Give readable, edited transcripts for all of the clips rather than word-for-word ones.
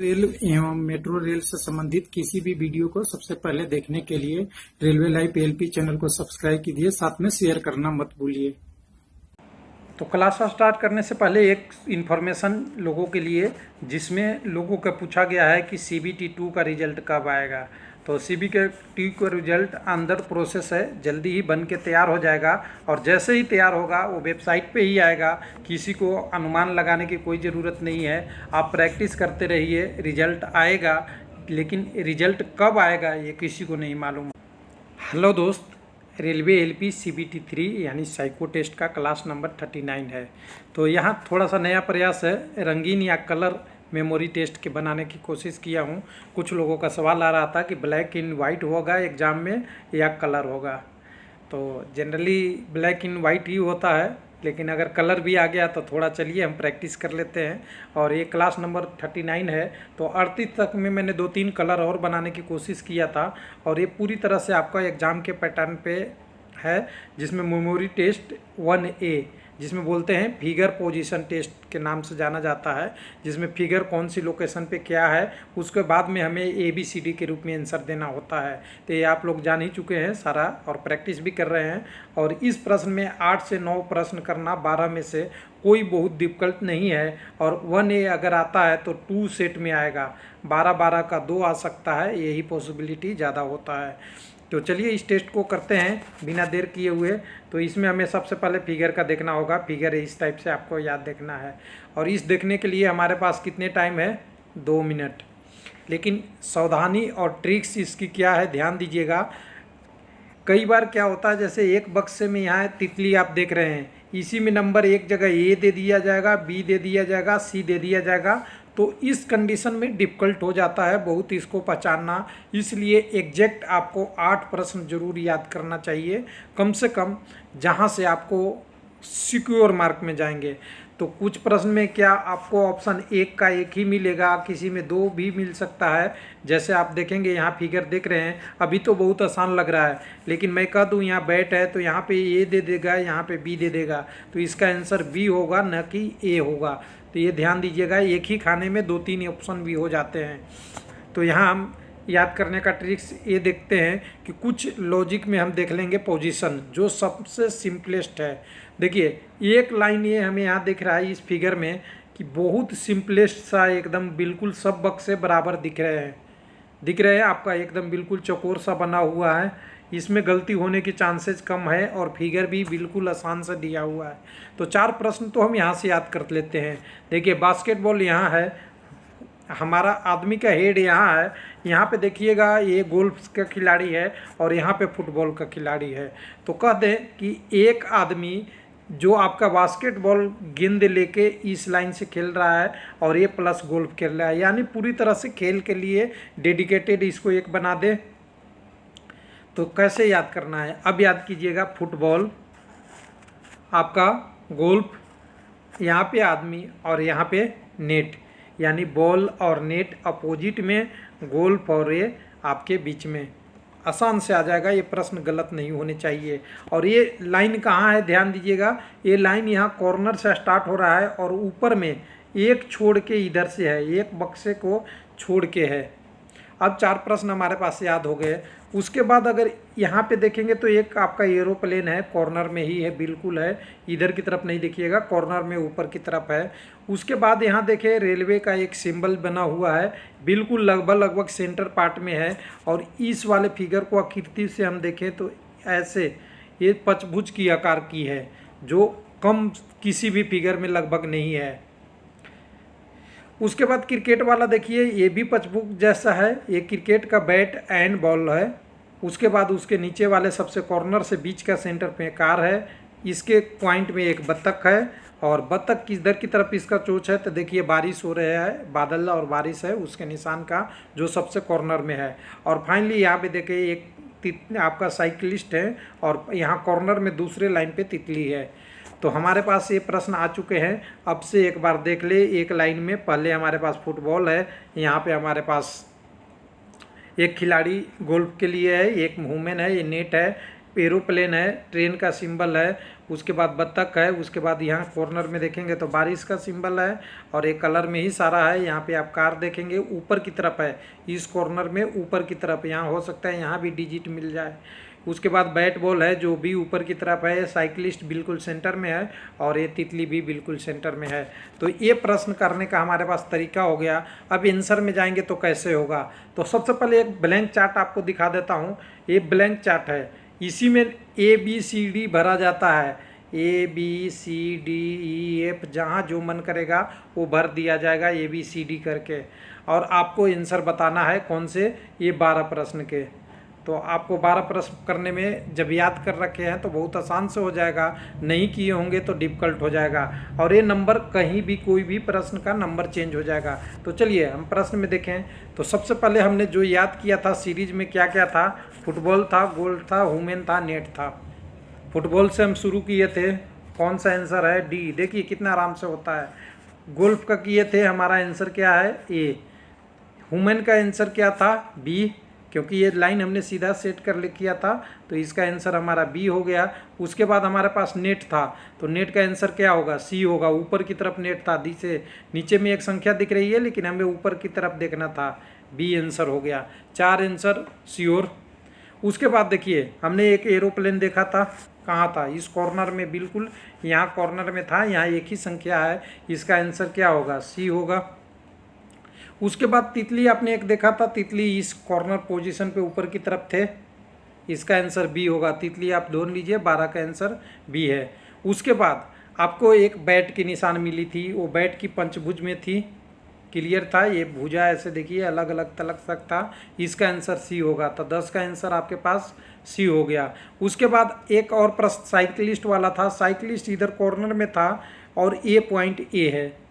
Rail एवं metro rail से संबंधित किसी भी वीडियो को सबसे पहले देखने के लिए रेलवे लाइव एलपी चैनल को सब्सक्राइब कीजिए, साथ में शेयर करना मत भूलिए। तो क्लास स्टार्ट करने से पहले एक इन्फॉर्मेशन लोगों के लिए, जिसमें लोगों का पूछा गया है कि सीबीटी 2 का रिजल्ट कब आएगा। तो सीबीटी का रिजल्ट अंडर प्रोसेस है, जल्दी ही बन के तैयार हो जाएगा और जैसे ही तैयार होगा वो वेबसाइट पे ही आएगा। किसी को अनुमान लगाने की कोई ज़रूरत नहीं है, आप प्रैक्टिस करते रहिए, रिजल्ट आएगा। लेकिन रिजल्ट कब आएगा ये किसी को नहीं मालूम। हेलो दोस्त, रेलवे एलपी सीबीटी 3 यानी साइको टेस्ट का क्लास नंबर 39 है। तो यहाँ थोड़ा सा नया प्रयास है, रंगीन या कलर मेमोरी टेस्ट के बनाने की कोशिश किया हूँ। कुछ लोगों का सवाल आ रहा था कि ब्लैक एंड वाइट होगा एग्ज़ाम में या कलर होगा। तो जनरली ब्लैक एंड वाइट ही होता है, लेकिन अगर कलर भी आ गया तो थोड़ा चलिए हम प्रैक्टिस कर लेते हैं। और ये क्लास नंबर 39 है, तो 38 तक में मैंने 2-3 कलर और बनाने की कोशिश किया था। और ये पूरी तरह से आपका एग्ज़ाम के पैटर्न पे है, जिसमें मेमोरी टेस्ट 1A, जिसमें बोलते हैं फिगर पोजीशन टेस्ट के नाम से जाना जाता है, जिसमें फिगर कौन सी लोकेशन पे क्या है, उसके बाद में हमें ABCD के रूप में आंसर देना होता है। तो ये आप लोग जान ही चुके हैं सारा और प्रैक्टिस भी कर रहे हैं। और इस प्रश्न में 8 से 9 प्रश्न करना 12 में से कोई बहुत डिफिकल्ट नहीं है। और 1A अगर आता है तो 2 सेट में आएगा, 12-12 का 2 आ सकता है, यही पॉसिबिलिटी ज़्यादा होता है। तो चलिए इस टेस्ट को करते हैं बिना देर किए हुए। तो इसमें हमें सबसे पहले फिगर का देखना होगा, फिगर इस टाइप से आपको याद देखना है। और इस देखने के लिए हमारे पास कितने टाइम है, 2 मिनट। लेकिन सावधानी और ट्रिक्स इसकी क्या है, ध्यान दीजिएगा। कई बार क्या होता है, जैसे एक बक्से में यहाँ तितली आप देख रहे हैं, इसी में नंबर एक जगह ए दे दिया जाएगा, बी दे दिया जाएगा, सी दे दिया जाएगा। तो इस कंडीशन में डिफ़िकल्ट हो जाता है बहुत इसको पहचानना। इसलिए एग्जैक्ट आपको 8 प्रश्न जरूर याद करना चाहिए कम से कम, जहां से आपको सिक्योर मार्क में जाएंगे। तो कुछ प्रश्न में क्या आपको ऑप्शन 1 का 1 ही मिलेगा, किसी में 2 भी मिल सकता है। जैसे आप देखेंगे यहाँ फिगर देख रहे हैं, अभी तो बहुत आसान लग रहा है, लेकिन मैं कह दूँ यहाँ बैट है तो यहाँ पे ए दे देगा, यहाँ पे बी दे देगा, तो इसका आंसर बी होगा, न कि ए होगा। तो ये ध्यान दीजिएगा, एक ही खाने में 2-3 ऑप्शन भी हो जाते हैं। तो यहाँ हम याद करने का ट्रिक्स ये देखते हैं कि कुछ लॉजिक में हम देख लेंगे पोजीशन, जो सबसे सिंपलेस्ट है। देखिए एक लाइन ये हमें यहाँ दिख रहा है इस फिगर में कि बहुत सिंपलेस्ट सा, एकदम बिल्कुल सब बक्से बराबर दिख रहे हैं आपका, एकदम बिल्कुल चौकोर सा बना हुआ है। इसमें गलती होने की चांसेस कम है और फिगर भी बिल्कुल आसान से दिया हुआ है। तो 4 प्रश्न तो हम यहाँ से याद कर लेते हैं। देखिए बास्केटबॉल यहाँ है, हमारा आदमी का हेड यहाँ है, यहाँ पे देखिएगा ये गोल्फ का खिलाड़ी है और यहाँ पे फुटबॉल का खिलाड़ी है। तो कह दें कि एक आदमी जो आपका बास्केटबॉल गेंद लेके इस लाइन से खेल रहा है और ये प्लस गोल्फ खेल रहा है, यानी पूरी तरह से खेल के लिए डेडिकेटेड, इसको एक बना दे। तो कैसे याद करना है, अब याद कीजिएगा, फुटबॉल आपका, गोल्फ, यहाँ पे आदमी और यहाँ पे नेट, यानी बॉल और नेट अपोजिट में, गोल्फ और ये आपके बीच में। आसान से आ जाएगा, ये प्रश्न गलत नहीं होने चाहिए। और ये लाइन कहाँ है, ध्यान दीजिएगा, ये लाइन यहाँ कॉर्नर से स्टार्ट हो रहा है और ऊपर में एक छोड़ के इधर से है, एक बक्से को छोड़ के है। अब 4 प्रश्न हमारे पास याद हो गए। उसके बाद अगर यहाँ पे देखेंगे तो एक आपका एरोप्लेन है, कॉर्नर में ही है, बिल्कुल है, इधर की तरफ नहीं देखिएगा, कॉर्नर में ऊपर की तरफ है। उसके बाद यहाँ देखिए रेलवे का एक सिंबल बना हुआ है, बिल्कुल लगभग सेंटर पार्ट में है। और इस वाले फिगर को आकृति से हम देखें तो ऐसे ये पंचभुज की आकार की है, जो कम किसी भी फिगर में लगभग नहीं है। उसके बाद क्रिकेट वाला देखिए, ये भी पंचभुज जैसा है, ये क्रिकेट का बैट एंड बॉल है। उसके बाद उसके नीचे वाले सबसे कॉर्नर से बीच का सेंटर पे कार है, इसके पॉइंट में एक बत्तख है और बत्तख किधर की तरफ इसका चोंच है, तो देखिए बारिश हो रहा है, बादल और बारिश है उसके निशान का, जो सबसे कॉर्नर में है। और फाइनली यहाँ पे देखिए एक आपका साइकिलिस्ट है और यहाँ कॉर्नर में दूसरे लाइन पे तितली है। तो हमारे पास ये प्रश्न आ चुके हैं। अब से एक बार देख ले, एक लाइन में पहले हमारे पास फुटबॉल है, यहाँ पे हमारे पास एक खिलाड़ी गोल्फ के लिए है, एक वुमेन है, ये नेट है, एरोप्लेन है, ट्रेन का सिंबल है, उसके बाद बत्तख है, उसके बाद यहाँ कॉर्नर में देखेंगे तो बारिश का सिंबल है और एक कलर में ही सारा है। यहाँ पे आप कार देखेंगे ऊपर की तरफ है, इस कॉर्नर में ऊपर की तरफ, यहाँ हो सकता है यहाँ भी डिजिट मिल जाए। उसके बाद बैट बॉल है जो भी ऊपर की तरफ है, साइकिलिस्ट बिल्कुल सेंटर में है और ये तितली भी बिल्कुल सेंटर में है। तो ये प्रश्न करने का हमारे पास तरीका हो गया। अब आंसर में जाएंगे तो कैसे होगा, तो सबसे पहले एक ब्लैंक चार्ट आपको दिखा देता हूँ। ये ब्लैंक चार्ट है, इसी में ABCD भरा जाता है, ABCDEF, जहाँ जो मन करेगा वो भर दिया जाएगा ABCD करके, और आपको आंसर बताना है कौन से, ये 12 प्रश्न के। तो आपको 12 प्रश्न करने में जब याद कर रखे हैं तो बहुत आसान से हो जाएगा, नहीं किए होंगे तो डिफ़िकल्ट हो जाएगा। और ये नंबर कहीं भी कोई भी प्रश्न का नंबर चेंज हो जाएगा। तो चलिए हम प्रश्न में देखें। तो सबसे पहले हमने जो याद किया था सीरीज में क्या क्या था, फुटबॉल था, गोल्फ था, वुमेन था, नेट था। फुटबॉल से हम शुरू किए थे, कौन सा आंसर है, D। देखिए कितना आराम से होता है। गोल्फ का किए थे, हमारा आंसर क्या है, A। वुमेन का आंसर क्या था, B, क्योंकि ये लाइन हमने सीधा सेट कर ले किया था तो इसका आंसर हमारा B हो गया। उसके बाद हमारे पास नेट था, तो नेट का आंसर क्या होगा, C होगा। ऊपर की तरफ नेट था, डी से नीचे में एक संख्या दिख रही है लेकिन हमें ऊपर की तरफ देखना था, B आंसर हो गया। 4 आंसर श्योर। उसके बाद देखिए हमने एक एरोप्लेन देखा था, कहाँ था, इस कॉर्नर में, बिल्कुल यहाँ कॉर्नर में था, यहाँ एक ही संख्या है, इसका आंसर क्या होगा, C होगा। उसके बाद तितली आपने एक देखा था, तितली इस कॉर्नर पोजीशन पे ऊपर की तरफ थे, इसका आंसर B होगा। तितली आप ढूंढ लीजिए, 12 का आंसर B है। उसके बाद आपको एक बैट की निशान मिली थी, वो बैट की पंचभुज में थी, क्लियर था, ये भुजा ऐसे देखिए अलग अलग तलक तक था, इसका आंसर C होगा। तो 10 का आंसर आपके पास C हो गया। उसके बाद एक और प्रश्न साइकिलिस्ट वाला था, साइकिलिस्ट इधर कॉर्नर में था और A पॉइंट A है,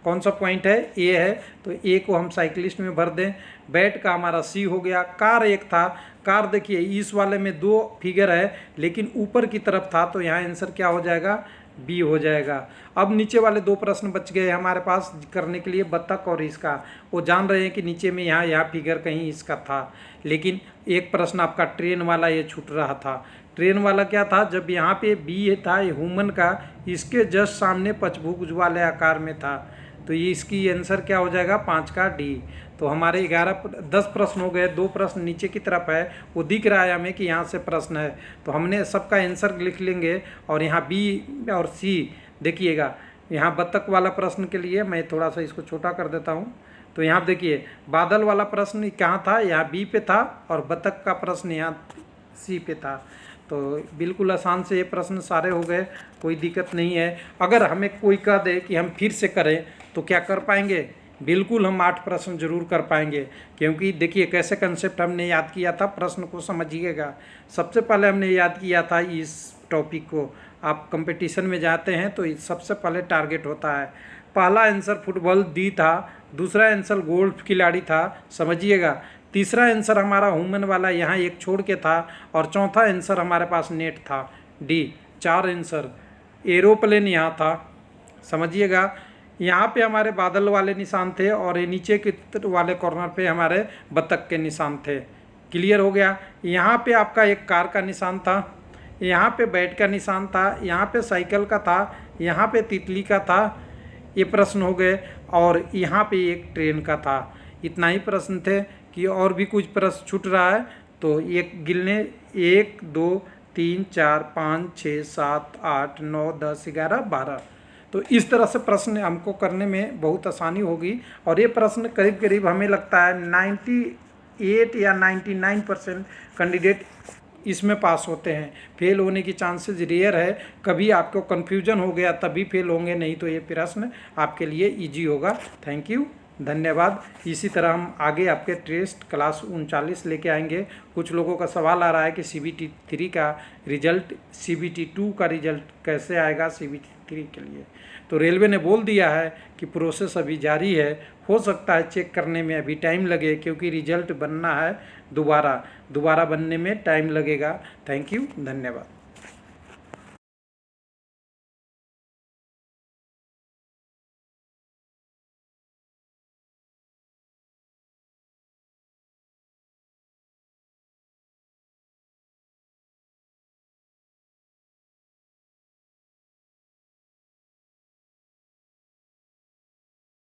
कौन सा पॉइंट है, A है, तो A को हम साइकिलिस्ट में भर दें। बैट का हमारा C हो गया। कार एक था, कार देखिए इस वाले में 2 फिगर है लेकिन ऊपर की तरफ था, तो यहाँ आंसर क्या हो जाएगा, B हो जाएगा। अब नीचे वाले 2 प्रश्न बच गए हमारे पास करने के लिए, बत्तख और इसका। वो जान रहे हैं कि नीचे में यहाँ फिगर कहीं इसका था, लेकिन एक प्रश्न आपका ट्रेन वाला ये छूट रहा था। ट्रेन वाला क्या था, जब यहाँ पे B था ह्यूमन का, इसके जस्ट सामने पंचभुज वाले आकार में था, तो ये इसकी आंसर क्या हो जाएगा, 5 का D। तो हमारे 10 प्रश्न हो गए। 2 प्रश्न नीचे की तरफ है, वो दिख रहा है हमें कि यहाँ से प्रश्न है, तो हमने सबका आंसर लिख लेंगे। और यहाँ B और C देखिएगा, यहाँ बत्तख वाला प्रश्न के लिए मैं थोड़ा सा इसको छोटा कर देता हूँ। तो यहाँ देखिए बादल वाला प्रश्न कहाँ था, यहाँ B पे था, और बत्तख का प्रश्न यहाँ C पे था। तो बिल्कुल आसान से ये प्रश्न सारे हो गए, कोई दिक्कत नहीं है। अगर हमें कोई कह दे कि हम फिर से करें तो क्या कर पाएंगे, बिल्कुल हम 8 प्रश्न जरूर कर पाएंगे, क्योंकि देखिए कैसे कंसेप्ट हमने याद किया था, प्रश्न को समझिएगा। सबसे पहले हमने याद किया था इस टॉपिक को, आप कंपटीशन में जाते हैं तो सबसे पहले टारगेट होता है। पहला आंसर फुटबॉल D था, दूसरा आंसर गोल्फ खिलाड़ी था, समझिएगा। तीसरा आंसर हमारा वुमेन वाला यहाँ एक छोड़ के था, और चौथा आंसर हमारे पास नेट था, D। 4 आंसर। एरोप्लेन यहाँ था, समझिएगा। यहाँ पे हमारे बादल वाले निशान थे, और ये नीचे के वाले कॉर्नर पे हमारे बत्तख के निशान थे, क्लियर हो गया। यहाँ पे आपका एक कार का निशान था, यहाँ पे बैट का निशान था, यहाँ पे साइकिल का था, यहाँ पे तितली का था, ये प्रश्न हो गए। और यहाँ पे एक ट्रेन का था। इतना ही प्रश्न थे कि और भी कुछ प्रश्न छूट रहा है तो एक गिनने, 1 2 3 4 5 6 7 8 9 10 11 12। तो इस तरह से प्रश्न हमको करने में बहुत आसानी होगी। और ये प्रश्न करीब करीब हमें लगता है 98 या 99% कैंडिडेट इसमें पास होते हैं। फेल होने की चांसेस रेयर है, कभी आपको कन्फ्यूजन हो गया तभी फेल होंगे, नहीं तो ये प्रश्न आपके लिए इजी होगा। थैंक यू, धन्यवाद। इसी तरह हम आगे आपके टेस्ट क्लास 39 लेके आएंगे। कुछ लोगों का सवाल आ रहा है कि CBT 3 का रिजल्ट, CBT 2 का रिजल्ट कैसे आएगा CBT 3 के लिए। तो रेलवे ने बोल दिया है कि प्रोसेस अभी जारी है, हो सकता है चेक करने में अभी टाइम लगे, क्योंकि रिजल्ट बनना है दोबारा बनने में टाइम लगेगा। थैंक यू, धन्यवाद।